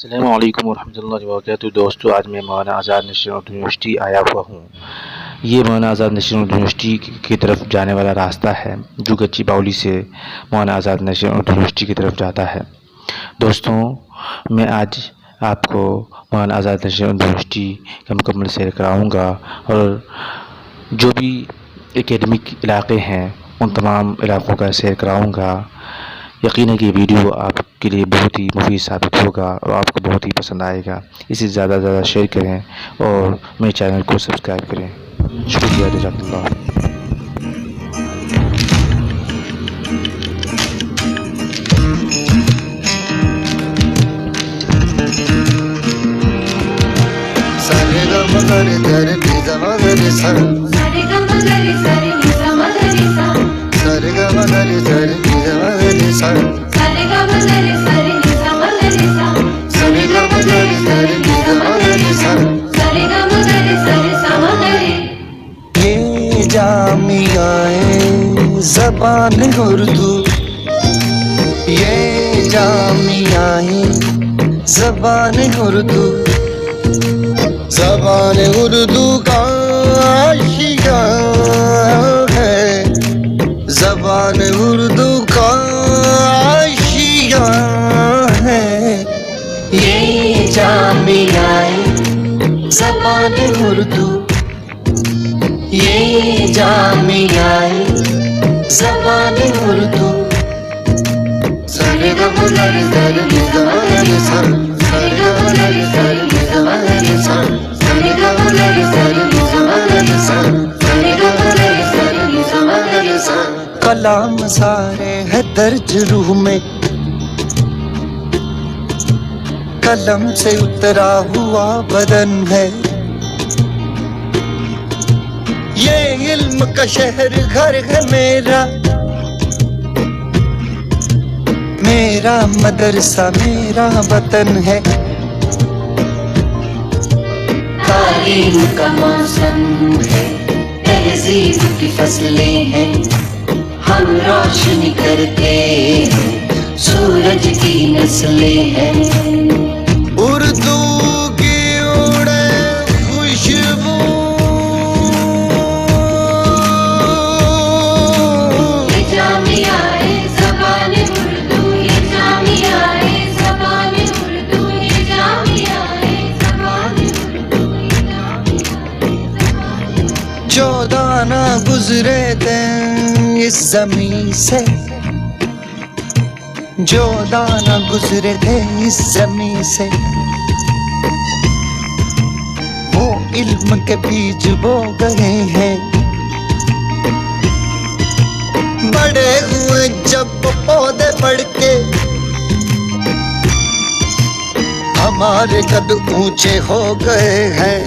अस्सलामु अलैकुम वरहमतुल्लाहि वबरकातुहू। दोस्तों, आज मैं मौलाना आज़ाद नेशनल उर्दू यूनिवर्सिटी आया हुआ हूँ। ये मौलाना आज़ाद नेशनल उर्दू यूनिवर्सिटी की तरफ जाने वाला रास्ता है जो गच्ची बाउली से मौलाना आज़ाद नेशनल उर्दू यूनिवर्सिटी की तरफ जाता है। दोस्तों, मैं आज आपको मौलाना आज़ाद नेशनल उर्दू यूनिवर्सिटी का मुकम्मल सैर कराऊँगा और जो भी एकेडमिक इलाके हैं उन तमाम इलाकों का सैर कराऊँगा। यकीन है कि वीडियो आपके लिए बहुत ही मुफीद साबित होगा और आपको बहुत ही पसंद आएगा। इसे ज़्यादा से ज़्यादा शेयर करें और मेरे चैनल को सब्सक्राइब करें। शुक्रिया, जज़ाकल्लाह। ये जामियाए ज़बान उर्दू, ये जामियाए ज़बान उर्दू, ज़बान उर्दू का आशिया है, ज़बान उर्दू का आशिया है। ये जामियाए ज़बान उर्दू, ये जामियाए ज़बान उर्दू। कलाम सारे है दर्ज रूह में, कलम से उतरा हुआ बदन है। ये इल्म का शहर घर है मेरा, मेरा मदरसा मेरा वतन है। तालीम का मौसम है, तहजीब की फसलें हैं, हम रोशनी करते हैं, सूरज की नस्लें हैं। उर्दू की उड़े खुशबू, ये जामियाए ज़बान उर्दू, ये जामियाए ज़बान उर्दू, ये जामियाए ज़बान उर्दू, ये जामियाए ज़बान उर्दू। जो दाना गुजरे दिन इस ज़मीं से, जो दाना गुजरे थे इस ज़मीं से, वो इल्म के बीज बो गए हैं। बड़े हुए जब पौधे बढ़ के, हमारे कद ऊंचे हो गए हैं।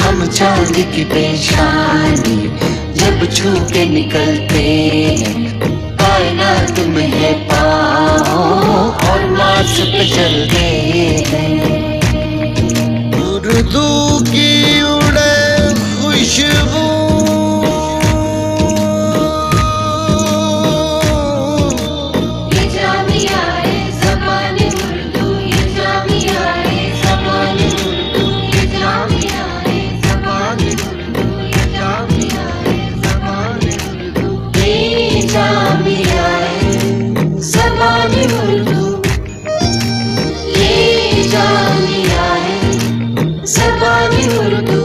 हम चांद की पेशानी जब छू के निकलते हैं, कायनात में है पाँव और मार्स पे चलते हैं। उर्दू की उड़े खुशबू, ये जामियाए ज़बान उर्दू, ये जामियाए ज़बान उर्दू, ये जामियाए ज़बान उर्दू, ये जामियाए ज़बान उर्दू, ये जामियाए ज़बान उर्दू, ये जामियाए ज़बान उर्दू।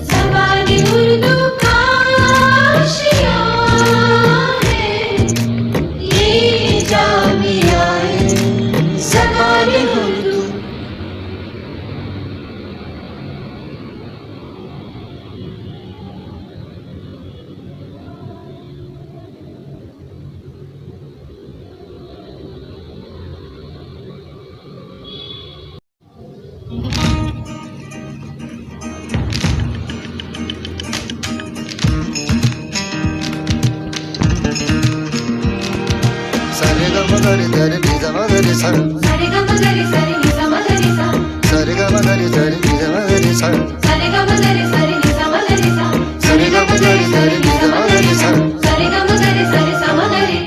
ज़बान उर्दू का आशिया है, ये जामियाए ज़बान उर्दू। सारे गा मा गा रे सा रे नी सा मा गा रे सा, सारे गा मा गा रे सा रे नी सा मा गा रे सा, सारे गा मा गा रे सा रे नी सा मा गा रे सा, सारे गा मा गा रे सा रे नी सा मा गा रे सा, सारे गा मा गा रे सा रे नी सा मा गा रे सा, सारे गा मा गा रे सा रे सा मा गा रे।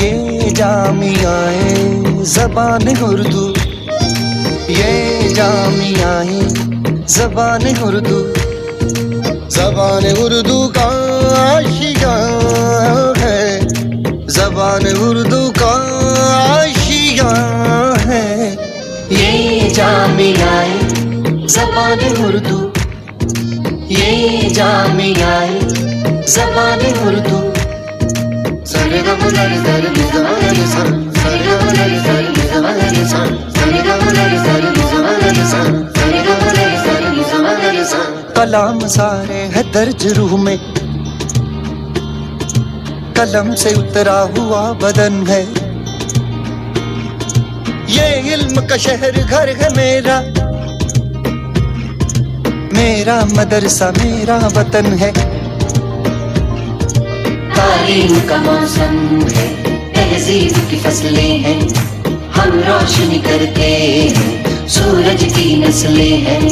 ये जाम जामियाए ज़बान उर्दू, ये जामियाए ज़बान उर्दू, ज़बान उर्दू का आशिया है, ज़बान उर्दू का आशिया है। ये जामियाए ज़बान उर्दू, ये जामियाए ज़बान उर्दू। सरे ग म ग रे सा रे नि सा ग रे सा, सरे ग म ग रे सा रे नि सा ग रे सा, सरे ग म ग रे सा रे नि सा ग रे सा, सरे ग म ग रे सा रे नि सा ग रे सा। कलाम सारे है दर्ज रूह में, कलम से उतरा हुआ बदन है। ये इल्म का शहर घर है मेरा, मेरा मदरसा मेरा वतन है। तालीम का मौसम है, तहजीब की फसलें हैं, हम रोशनी करते हैं, सूरज की नस्लें हैं।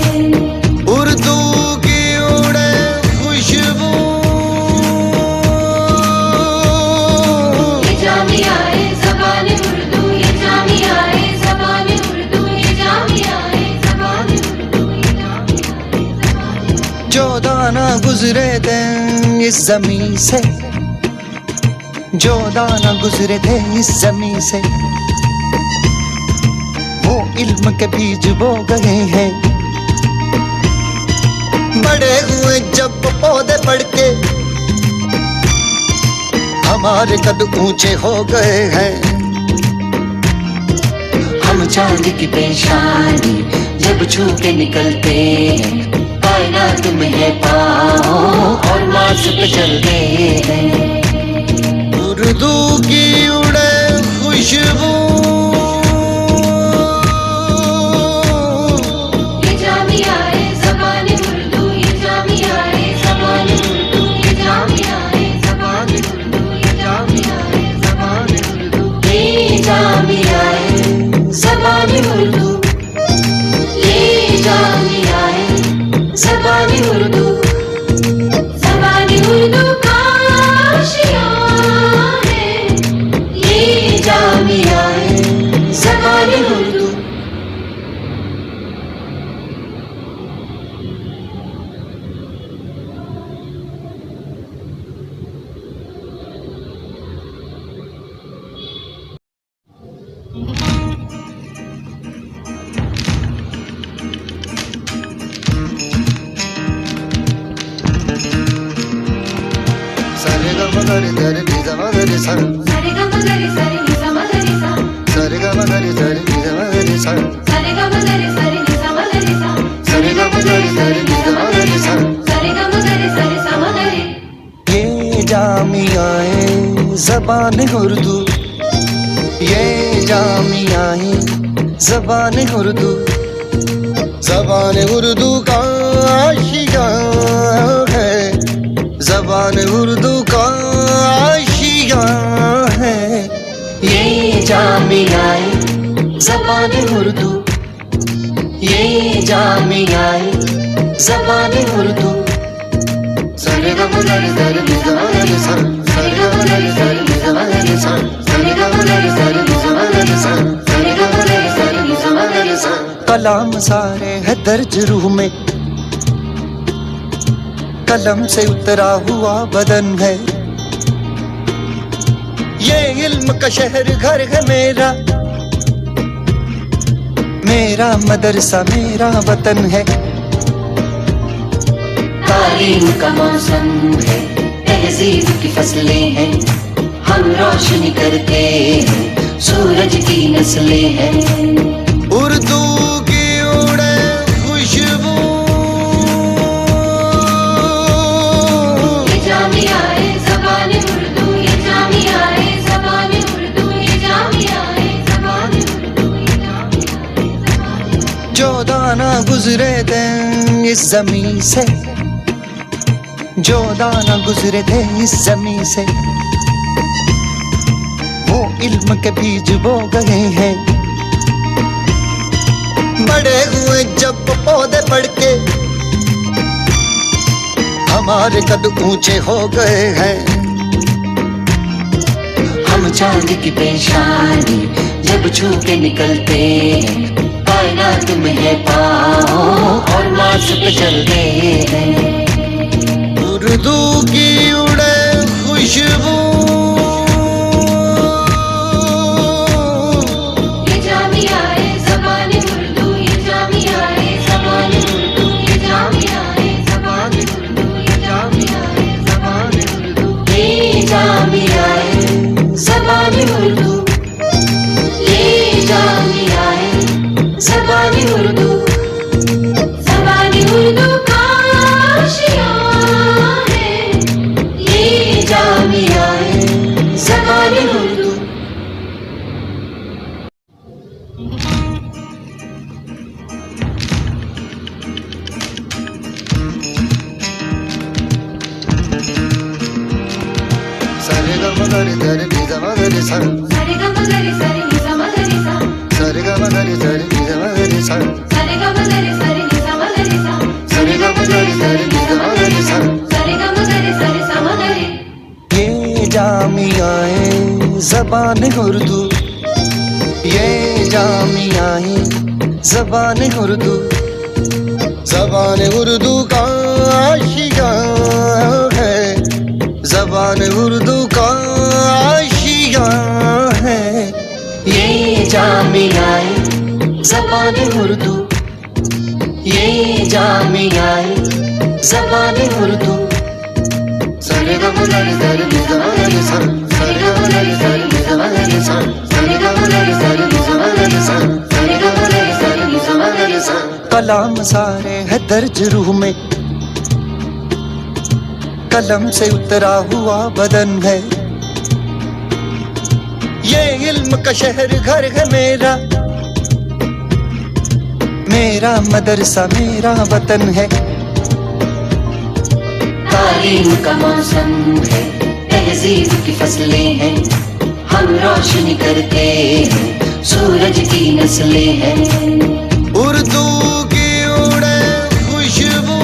उर्दू की उड़े खुशबू, ये जामियाए ज़बान उर्दू, ये जामियाए ज़बान उर्दू, ये जामियाए ज़बान उर्दू, ये जामियाए ज़बान उर्दू। जो दाना गुजरे दिन इस ज़मीं से, जो दाना गुजरे थे इस ज़मीं से, वो इल्म के बीज बो गए हैं। बड़े हुए जब पौधे बढ़ के, हमारे कद ऊंचे हो गए हैं। हम चांद की पेशानी जब छू के निकलते हैं, कायनात में है पाँव और मार्स पे चलते हैं। उर्दू की उड़े खुशबू, ये जामियाए ज़बान उर्दू, ये जामियाए ज़बान उर्दू, ये जामियाए ज़बान उर्दू, ये जामियाए ज़बान उर्दू, ये जामियाए ज़बान उर्दू, ये जामियाए ज़बान उर्दू, ज़बान उर्दू का आशिया है, ये जामियाए ज़बान उर्दू। सरे ग म ग रे सा रे नि सा ग रे सा, सरे ग म ग रे सा रे नि सा ग रे सा, सरे ग म ग रे सा रे नि सा ग रे सा, सरे ग म ग रे सा रे नि सा ग रे सा, सरे ग म ग रे सा रे नि सा ग रे सा, सरे ग म ग रे सा रे सा ग रे। ये जामियाए ज़बान उर्दू, ये जामियाए ज़बान उर्दू, ज़बान उर्दू का आशिया है, ज़बान उर्दू का आशिया है। ये जामियाए ज़बान उर्दू, ये जामियाए ज़बान उर्दू। सरे ग म ग रे सा रे नि सा ग रे सा, सरे ग म ग रे सा रे नि सा ग रे सा, सरे ग म ग रे सा रे नि सा ग रे सा, सरे ग म ग रे सा रे नि सा ग रे सा। कलाम सारे है दर्ज रूह में, कलम से उतरा हुआ बदन है। ये इल्म का शहर घर है मेरा, मेरा मदरसा मेरा वतन है। तालीम का मौसम है, तहजीब की फसलें हैं, हम रोशनी करते हैं, सूरज की नस्लें हैं। उर्दू की उड़े खुशबू, ये जामियाए ज़बान उर्दू, ये जामियाए ज़बान उर्दू, ये जामियाए ज़बान उर्दू, ये जामियाए ज़बान उर्दू। जो दाना गुजरे दिन इस ज़मीं से, जो दाना गुजरे थे इस ज़मीं से, वो इल्म के बीज बो गए हैं। बड़े हुए जब पौधे बढ़ के, हमारे कद ऊंचे हो गए हैं। हम चांद की पेशानी जब छू के निकलते हैं, कायनात में है पाँव और मार्स पे चलते हैं। उर्दू की उड़े खुशबू, ये जामिया है ज़बान उर्दू, ये जामिया है ज़बान उर्दू, ये जामिया है ज़बान उर्दू, ये जामिया है ज़बान उर्दू, ये जामिया है ज़बान उर्दू, ये जामिया है ज़बान उर्दू। ज़बान उर्दू का आशिया है, ये जामिया है ज़बान उर्दू। सारे गा मा गा रे सा रे नि सा मा गा रे सा, सारे गा मा गा रे सा रे नि सा मा गा रे सा, सारे गा मा गा रे सा रे नि सा मा गा रे सा, सारे गा मा गा रे सा रे नि सा मा गा रे सा, सारे गा मा गा रे सा रे नि सा मा गा रे सा, सारे गा मा गा रे सा रे सा मा गा रे। ये जामिया है ज़बान उर्दू, ये जामिया है ज़बान उर्दू। ज़बान उर्दू का आशिया है, ज़बान उर्दू का आशिया है, ये जामिया है ज़बान उर्दू, ये जामिया है ज़बान उर्दू। सारे गा मा गा रे सा रे नि सा मा गा रे सा, सारे गा मा गा रे सा रे नि सा मा गा रे सा, सारे गा मा गा रे सा रे नि सा मा गा रे सा, सारे गा मा गा रे सा रे नि सा मा गा रे सा। कलाम सारे है दर्ज रूह में, कलम से उतरा हुआ बदन है, ये इल्म का शहर घर है मेरा, मेरा मदरसा मेरा वतन है। तालीम का मौसम है, तहजीब की फसलें हैं, हम रोशनी करते हैं, सूरज की नस्लें हैं। उर्दू की उड़े खुशबू,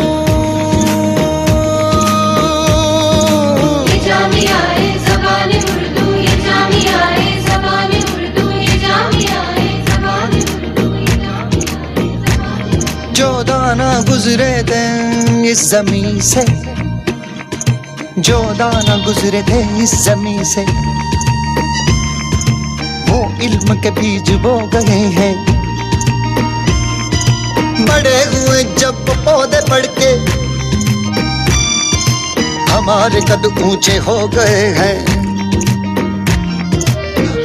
ये जामिया है ज़बान उर्दू, ये जामिया है ज़बान उर्दू, ये जामिया है ज़बान उर्दू, ये जामिया है ज़बान उर्दू। जो दाना गुजरे दिन इस ज़मीं से, जो दाना गुजरे थे इस ज़मीं से, वो इल्म के बीज बो गए हैं। बड़े हुए जब पौधे बढ़ के, हमारे कद ऊंचे हो गए हैं।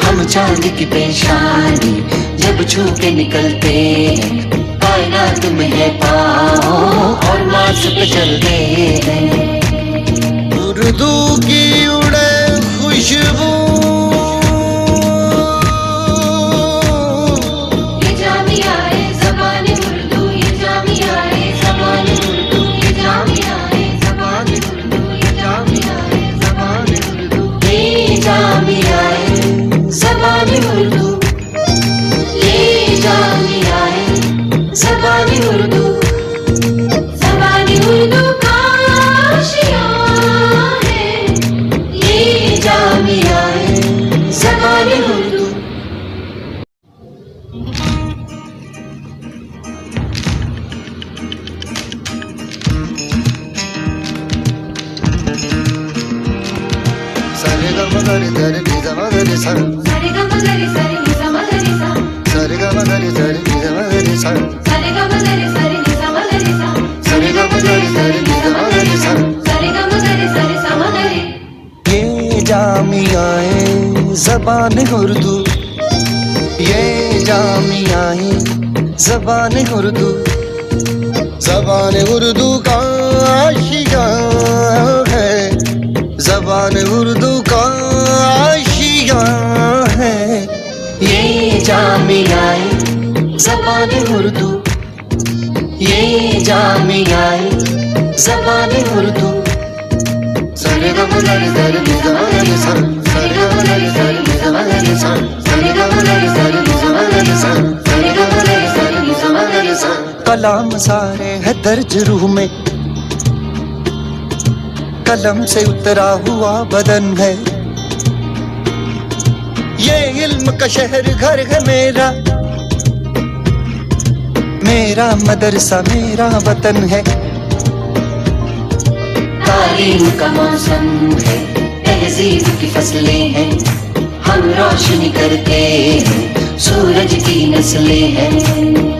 हम चांद की पेशानी जब छू के निकलते हैं, कायनात में है पाँव और मार्स पे चलते हैं। उर्दू की उड़े खुशबू, ये जामिया है ज़बान उर्दू, ये जामिया है ज़बान उर्दू, ये जामिया है ज़बान उर्दू, ये जामिया है ज़बान उर्दू, ये जामिया है ज़बान उर्दू, ये जामिया है ज़बान उर्दू। ज़बान उर्दू का आशिया है, ये जामिया है ज़बान उर्दू। सारे गा मा गा रे सा रे नि सा मा गा रे सा, सारे गा मा गा रे सा रे नि सा मा गा रे सा, सारे गा मा गा रे सा रे नि सा मा गा रे सा, सारे गा मा गा रे सा रे नि सा मा गा रे सा, सारे गा मा गा रे सा रे नि सा मा गा रे सा, सारे गा मा गा रे सा रे सा मा गा रे। ये जामिया है ज़बान उर्दू, ये जामिया है ज़बान उर्दू। ज़बान उर्दू का आशिया है, ज़बान उर्दू का आशिया है, ये जामिया है ज़बान उर्दू, ये जामिया है ज़बान उर्दू। सारे गा मा गा रे सा रे नि सा मा गा रे सा, सारे गा मा गा रे सा रे नि सा मा गा रे सा, सारे गा मा गा रे सा रे नि सा मा गा रे सा, सारे गा मा गा रे सा रे नि सा मा गा रे सा। कलाम सारे है दर्ज रूह में, कलम से उतरा हुआ बदन है, इल्म का शहर घर है मेरा, मेरा मदरसा मेरा वतन है। तालीम का मौसम है, तहजीब की फसलें हैं, हम रोशनी करते हैं, सूरज की नस्लें हैं।